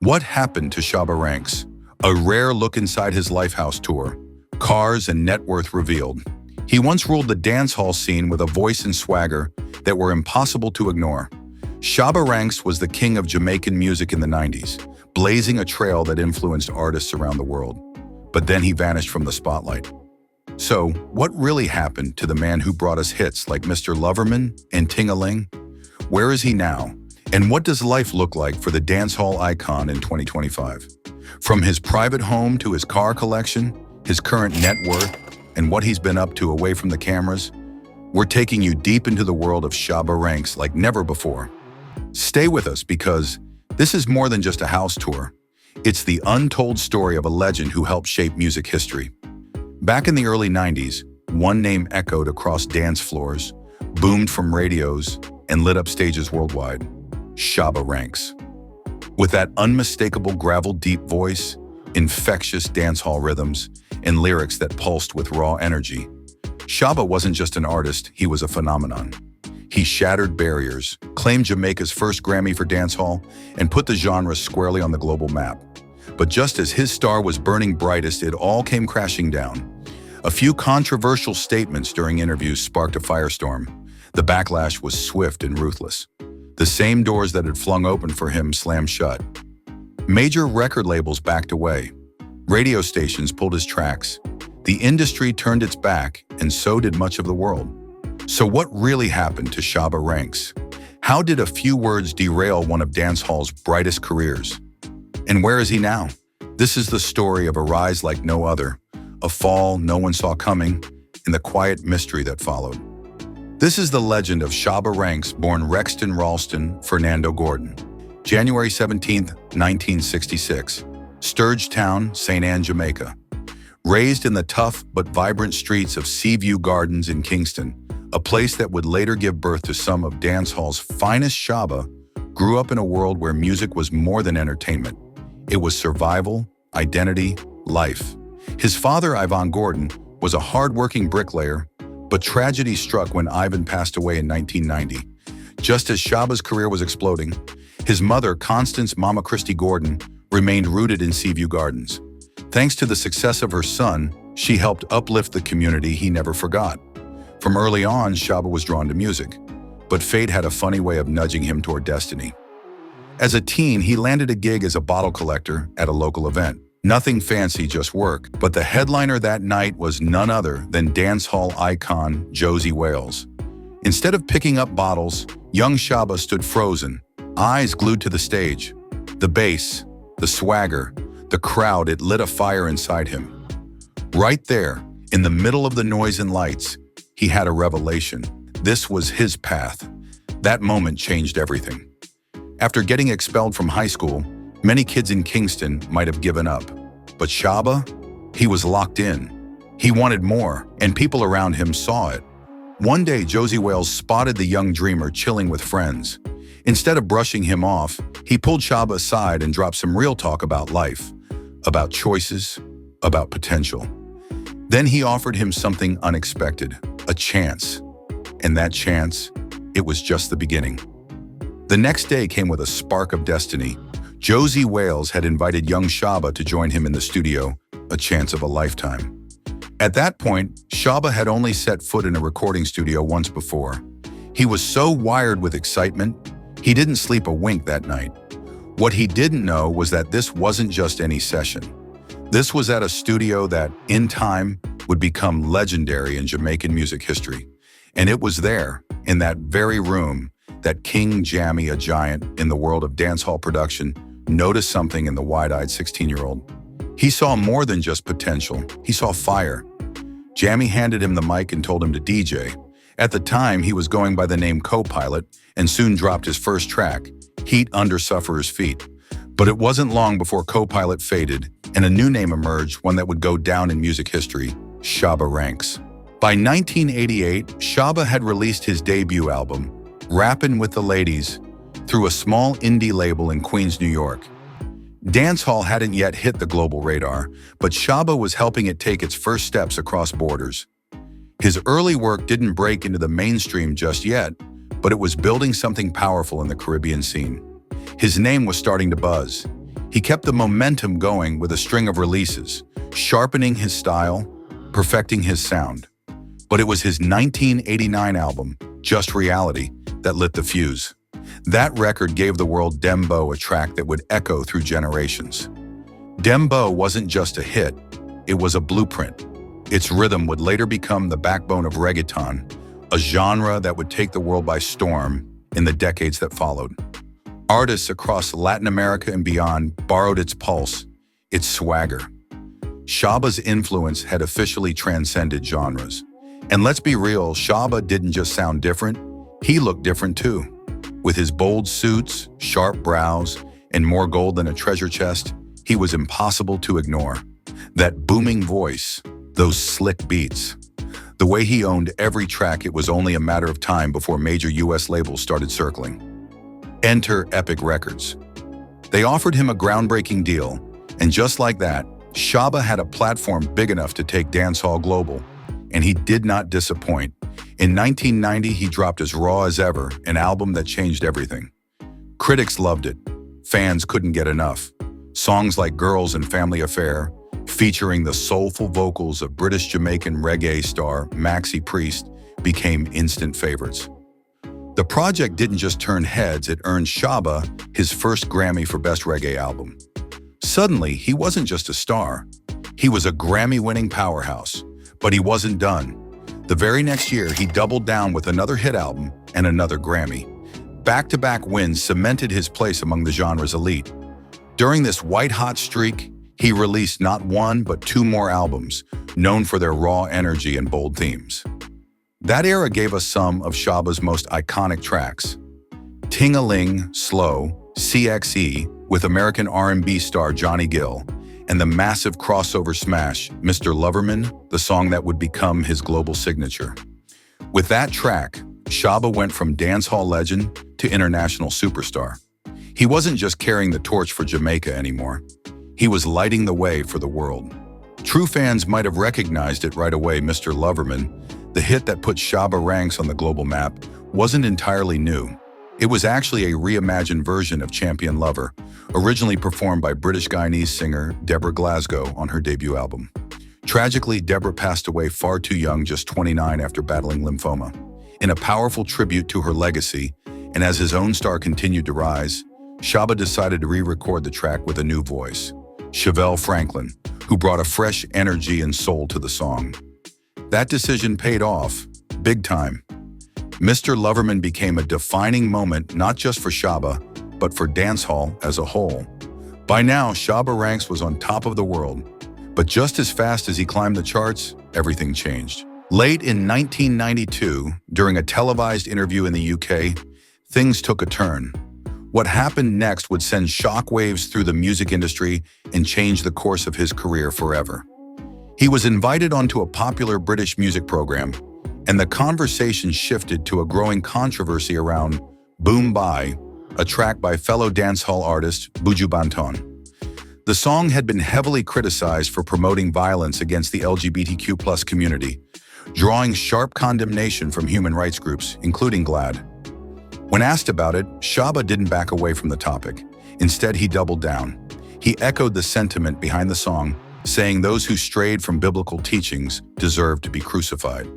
What happened to Shabba Ranks? A rare look inside his Lifehouse tour. Cars and net worth revealed. He once ruled the dancehall scene with a voice and swagger that were impossible to ignore. Shabba Ranks was the king of Jamaican music in the 90s, blazing a trail that influenced artists around the world. But then he vanished from the spotlight. So, what really happened to the man who brought us hits like Mr. Loverman and Ting-A-Ling? Where is he now? And what does life look like for the dancehall icon in 2025? From his private home to his car collection, his current net worth, and what he's been up to away from the cameras, we're taking you deep into the world of Shabba Ranks like never before. Stay with us because this is more than just a house tour. It's the untold story of a legend who helped shape music history. Back in the early 90s, one name echoed across dance floors, boomed from radios, and lit up stages worldwide: Shabba Ranks. With that unmistakable gravel-deep voice, infectious dancehall rhythms, and lyrics that pulsed with raw energy, Shabba wasn't just an artist, he was a phenomenon. He shattered barriers, claimed Jamaica's first Grammy for dancehall, and put the genre squarely on the global map. But just as his star was burning brightest, it all came crashing down. A few controversial statements during interviews sparked a firestorm. The backlash was swift and ruthless. The same doors that had flung open for him slammed shut. Major record labels backed away. Radio stations pulled his tracks. The industry turned its back, and so did much of the world. So what really happened to Shabba Ranks? How did a few words derail one of dancehall's brightest careers? And where is he now? This is the story of a rise like no other, a fall no one saw coming, and the quiet mystery that followed. This is the legend of Shabba Ranks, born Rexton Ralston Fernando Gordon, January 17, 1966, Sturge Town, St. Anne, Jamaica. Raised in the tough but vibrant streets of Seaview Gardens in Kingston, a place that would later give birth to some of dancehall's finest, Shabba grew up in a world where music was more than entertainment. It was survival, identity, life. His father, Ivan Gordon, was a hard-working bricklayer, but tragedy struck when Ivan passed away in 1990. Just as Shabba's career was exploding, his mother, Constance "Mama" Christie Gordon, remained rooted in Seaview Gardens. Thanks to the success of her son, she helped uplift the community he never forgot. From early on, Shabba was drawn to music, but fate had a funny way of nudging him toward destiny. As a teen, he landed a gig as a bottle collector at a local event. Nothing fancy, just work, but the headliner that night was none other than dancehall icon Josie Wales. Instead of picking up bottles, young Shabba stood frozen, eyes glued to the stage. The bass, the swagger, the crowd, it lit a fire inside him. Right there, in the middle of the noise and lights, he had a revelation. This was his path. That moment changed everything. After getting expelled from high school, many kids in Kingston might have given up. But Shabba, he was locked in. He wanted more, and people around him saw it. One day, Josie Wales spotted the young dreamer chilling with friends. Instead of brushing him off, he pulled Shabba aside and dropped some real talk about life, about choices, about potential. Then he offered him something unexpected, a chance. And that chance, it was just the beginning. The next day came with a spark of destiny. Josie Wales had invited young Shabba to join him in the studio, a chance of a lifetime. At that point, Shabba had only set foot in a recording studio once before. He was so wired with excitement, he didn't sleep a wink that night. What he didn't know was that this wasn't just any session. This was at a studio that, in time, would become legendary in Jamaican music history. And it was there, in that very room, that King Jammy, a giant in the world of dancehall production, noticed something in the wide-eyed 16-year-old. He saw more than just potential. He saw fire. Jammy handed him the mic and told him to DJ. At the time, he was going by the name Co-Pilot and soon dropped his first track, Heat Under Sufferer's Feet. But it wasn't long before Co-Pilot faded and a new name emerged, one that would go down in music history, Shabba Ranks. By 1988, Shabba had released his debut album, Rappin' with the Ladies, through a small indie label in Queens, New York. Dancehall hadn't yet hit the global radar, but Shabba was helping it take its first steps across borders. His early work didn't break into the mainstream just yet, but it was building something powerful in the Caribbean scene. His name was starting to buzz. He kept the momentum going with a string of releases, sharpening his style, perfecting his sound. But it was his 1989 album, Just Reality, that lit the fuse. That record gave the world Dembow, a track that would echo through generations. Dembow wasn't just a hit, it was a blueprint. Its rhythm would later become the backbone of reggaeton, a genre that would take the world by storm in the decades that followed. Artists across Latin America and beyond borrowed its pulse, its swagger. Shabba's influence had officially transcended genres. And let's be real, Shabba didn't just sound different, he looked different too. With his bold suits, sharp brows, and more gold than a treasure chest, he was impossible to ignore. That booming voice, those slick beats. The way he owned every track, it was only a matter of time before major US labels started circling. Enter Epic Records. They offered him a groundbreaking deal, and just like that, Shabba had a platform big enough to take dancehall global, and he did not disappoint. In 1990, he dropped as raw as ever, an album that changed everything. Critics loved it. Fans couldn't get enough. Songs like Girls and Family Affair, featuring the soulful vocals of British-Jamaican reggae star Maxi Priest, became instant favorites. The project didn't just turn heads, it earned Shabba his first Grammy for Best Reggae Album. Suddenly, he wasn't just a star. He was a Grammy-winning powerhouse. But he wasn't done. The very next year, he doubled down with another hit album and another Grammy. Back-to-back wins cemented his place among the genre's elite. During this white-hot streak, he released not one but two more albums, known for their raw energy and bold themes. That era gave us some of Shabba's most iconic tracks. Ting-A-Ling, Slow, CXE, with American R&B star Johnny Gill, and the massive crossover smash, Mr. Loverman, the song that would become his global signature. With that track, Shabba went from dancehall legend to international superstar. He wasn't just carrying the torch for Jamaica anymore. He was lighting the way for the world. True fans might have recognized it right away. Mr. Loverman, the hit that put Shabba Ranks on the global map, wasn't entirely new. It was actually a reimagined version of Champion Lover, originally performed by British Guyanese singer Deborah Glasgow on her debut album. Tragically, Deborah passed away far too young, just 29, after battling lymphoma. In a powerful tribute to her legacy, and as his own star continued to rise, Shabba decided to re-record the track with a new voice, Chevelle Franklin, who brought a fresh energy and soul to the song. That decision paid off, big time. Mr. Loverman became a defining moment not just for Shabba, but for dancehall as a whole. By now, Shabba Ranks was on top of the world, but just as fast as he climbed the charts, everything changed. Late in 1992, during a televised interview in the UK, things took a turn. What happened next would send shockwaves through the music industry and change the course of his career forever. He was invited onto a popular British music program, and the conversation shifted to a growing controversy around Boom Bye, a track by fellow dancehall artist Buju Banton. The song had been heavily criticized for promoting violence against the LGBTQ+ community, drawing sharp condemnation from human rights groups, including GLAAD. When asked about it, Shabba didn't back away from the topic. Instead, he doubled down. He echoed the sentiment behind the song, saying those who strayed from biblical teachings deserved to be crucified.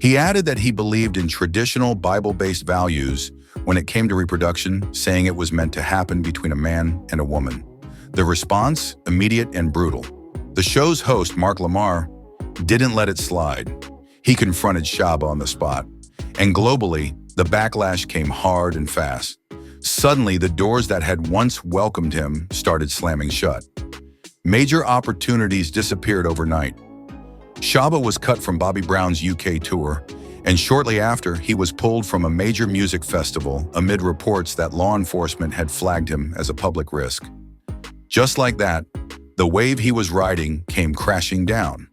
He added that he believed in traditional Bible-based values when it came to reproduction, saying it was meant to happen between a man and a woman. The response, immediate and brutal. The show's host, Mark Lamar, didn't let it slide. He confronted Shabba on the spot. And globally, the backlash came hard and fast. Suddenly, the doors that had once welcomed him started slamming shut. Major opportunities disappeared overnight. Shabba was cut from Bobby Brown's UK tour, and shortly after, he was pulled from a major music festival amid reports that law enforcement had flagged him as a public risk. Just like that, the wave he was riding came crashing down.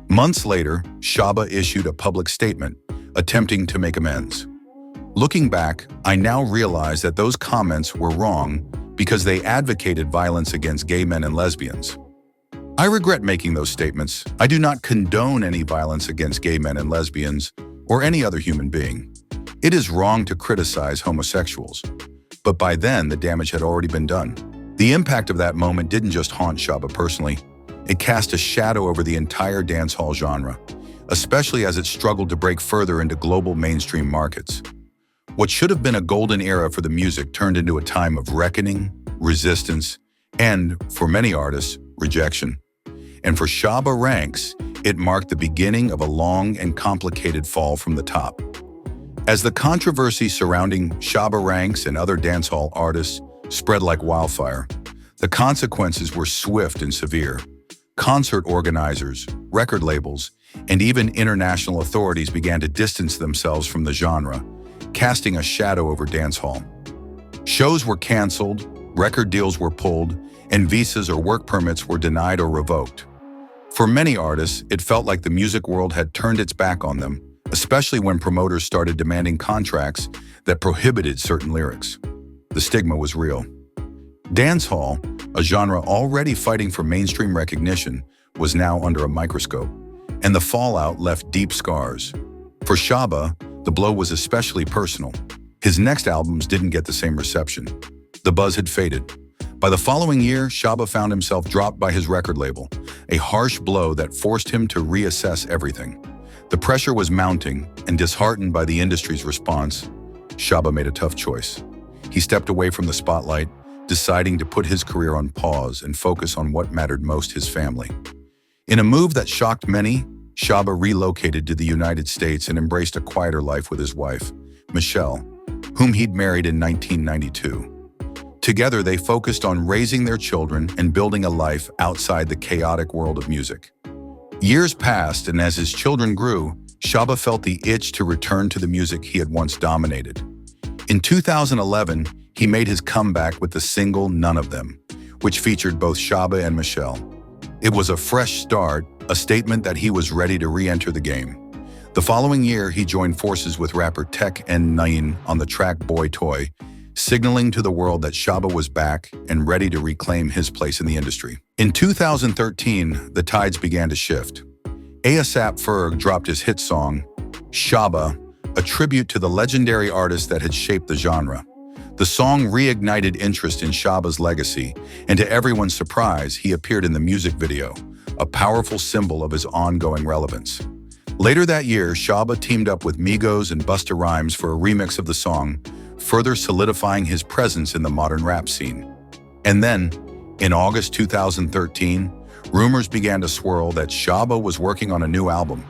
Months later, Shabba issued a public statement, attempting to make amends. Looking back, I now realize that those comments were wrong because they advocated violence against gay men and lesbians. I regret making those statements. I do not condone any violence against gay men and lesbians or any other human being. It is wrong to criticize homosexuals, but by then the damage had already been done. The impact of that moment didn't just haunt Shabba personally, it cast a shadow over the entire dancehall genre, especially as it struggled to break further into global mainstream markets. What should have been a golden era for the music turned into a time of reckoning, resistance, and, for many artists, rejection. And for Shabba Ranks, it marked the beginning of a long and complicated fall from the top. As the controversy surrounding Shabba Ranks and other dancehall artists spread like wildfire, the consequences were swift and severe. Concert organizers, record labels, and even international authorities began to distance themselves from the genre, casting a shadow over dancehall. Shows were canceled, record deals were pulled, and visas or work permits were denied or revoked. For many artists, it felt like the music world had turned its back on them, especially when promoters started demanding contracts that prohibited certain lyrics. The stigma was real. Dancehall, a genre already fighting for mainstream recognition, was now under a microscope, and the fallout left deep scars. For Shabba, the blow was especially personal. His next albums didn't get the same reception. The buzz had faded. By the following year, Shabba found himself dropped by his record label, a harsh blow that forced him to reassess everything. The pressure was mounting, and disheartened by the industry's response, Shabba made a tough choice. He stepped away from the spotlight, deciding to put his career on pause and focus on what mattered most: his family. In a move that shocked many, Shabba relocated to the United States and embraced a quieter life with his wife, Michelle, whom he'd married in 1992. Together, they focused on raising their children and building a life outside the chaotic world of music. Years passed, and as his children grew, Shabba felt the itch to return to the music he had once dominated. In 2011, he made his comeback with the single None of Them, which featured both Shabba and Michelle. It was a fresh start, a statement that he was ready to re-enter the game. The following year, he joined forces with rapper Tek-N9ne on the track Boy Toy, signaling to the world that Shabba was back and ready to reclaim his place in the industry. In 2013, the tides began to shift. A$AP Ferg dropped his hit song, Shabba, a tribute to the legendary artist that had shaped the genre. The song reignited interest in Shabba's legacy, and to everyone's surprise, he appeared in the music video, a powerful symbol of his ongoing relevance. Later that year, Shabba teamed up with Migos and Busta Rhymes for a remix of the song, further solidifying his presence in the modern rap scene. And then, in August 2013, rumors began to swirl that Shabba was working on a new album.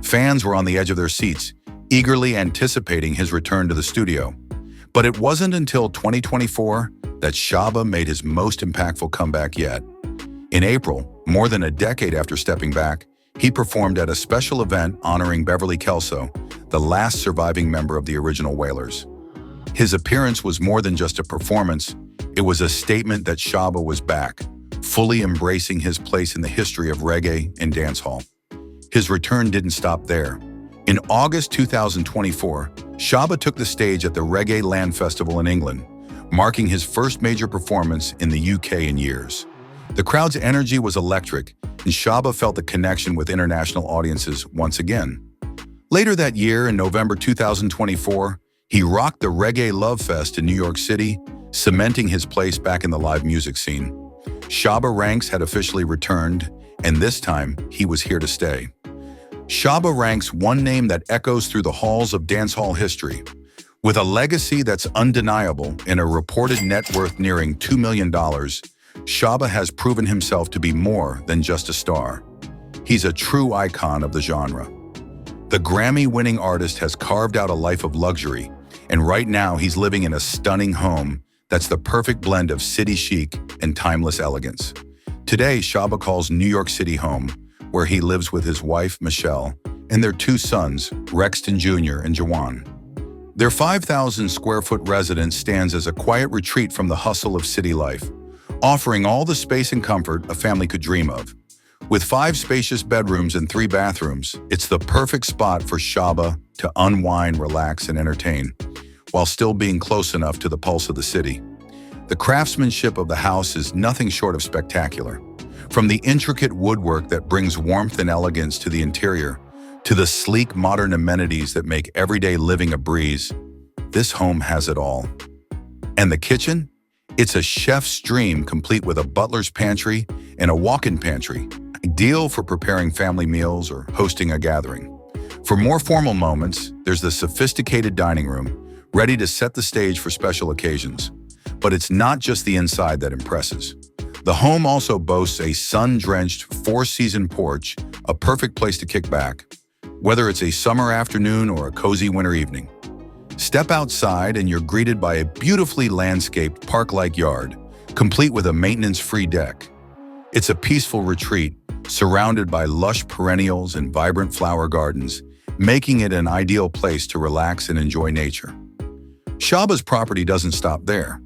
Fans were on the edge of their seats, eagerly anticipating his return to the studio. But it wasn't until 2024 that Shabba made his most impactful comeback yet. In April, more than a decade after stepping back, he performed at a special event honoring Beverly Kelso, the last surviving member of the original Wailers. His appearance was more than just a performance, it was a statement that Shabba was back, fully embracing his place in the history of reggae and dancehall. His return didn't stop there. In August 2024, Shabba took the stage at the Reggae Land Festival in England, marking his first major performance in the UK in years. The crowd's energy was electric, and Shabba felt the connection with international audiences once again. Later that year, in November 2024, he rocked the Reggae Love Fest in New York City, cementing his place back in the live music scene. Shabba Ranks had officially returned, and this time, he was here to stay. Shabba ranks one name that echoes through the halls of dancehall history. With a legacy that's undeniable and a reported net worth nearing $2 million, Shabba has proven himself to be more than just a star. He's a true icon of the genre. The Grammy-winning artist has carved out a life of luxury, and right now he's living in a stunning home that's the perfect blend of city chic and timeless elegance. Today, Shabba calls New York City home, where he lives with his wife, Michelle, and their two sons, Rexton Jr. and Jawan. Their 5,000-square-foot residence stands as a quiet retreat from the hustle of city life, offering all the space and comfort a family could dream of. With 5 spacious bedrooms and 3 bathrooms, it's the perfect spot for Shabba to unwind, relax, and entertain, while still being close enough to the pulse of the city. The craftsmanship of the house is nothing short of spectacular. From the intricate woodwork that brings warmth and elegance to the interior, to the sleek modern amenities that make everyday living a breeze, this home has it all. And the kitchen? It's a chef's dream complete with a butler's pantry and a walk-in pantry, ideal for preparing family meals or hosting a gathering. For more formal moments, there's the sophisticated dining room, ready to set the stage for special occasions. But it's not just the inside that impresses. The home also boasts a sun-drenched four-season porch, a perfect place to kick back, whether it's a summer afternoon or a cozy winter evening. Step outside and you're greeted by a beautifully landscaped park-like yard, complete with a maintenance-free deck. It's a peaceful retreat, surrounded by lush perennials and vibrant flower gardens, making it an ideal place to relax and enjoy nature. Shabba's property doesn't stop there.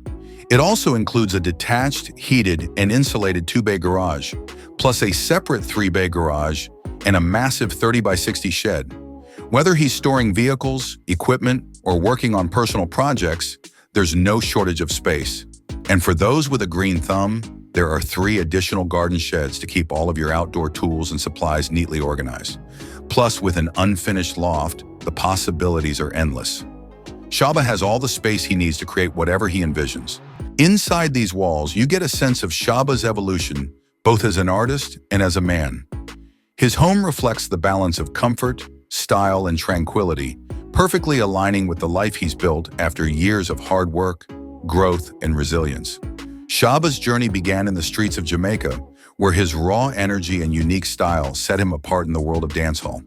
It also includes a detached, heated, and insulated 2-bay garage, plus a separate 3-bay garage and a massive 30 by 60 shed. Whether he's storing vehicles, equipment, or working on personal projects, there's no shortage of space. And for those with a green thumb, there are 3 additional garden sheds to keep all of your outdoor tools and supplies neatly organized. Plus, with an unfinished loft, the possibilities are endless. Shabba has all the space he needs to create whatever he envisions. Inside these walls, you get a sense of Shabba's evolution, both as an artist and as a man. His home reflects the balance of comfort, style, and tranquility, perfectly aligning with the life he's built after years of hard work, growth, and resilience. Shabba's journey began in the streets of Jamaica, where his raw energy and unique style set him apart in the world of dancehall.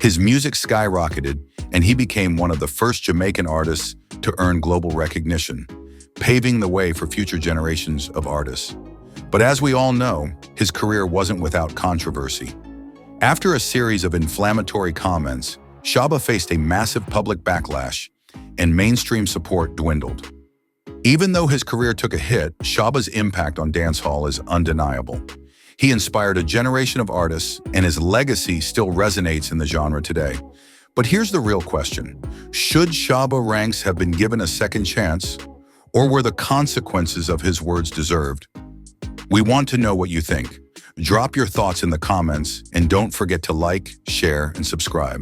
His music skyrocketed, and he became one of the first Jamaican artists to earn global recognition, paving the way for future generations of artists. But as we all know, his career wasn't without controversy. After a series of inflammatory comments, Shabba faced a massive public backlash, and mainstream support dwindled. Even though his career took a hit, Shabba's impact on dancehall is undeniable. He inspired a generation of artists, and his legacy still resonates in the genre today. But here's the real question. Should Shabba Ranks have been given a second chance, or were the consequences of his words deserved? We want to know what you think. Drop your thoughts in the comments, and don't forget to like, share, and subscribe.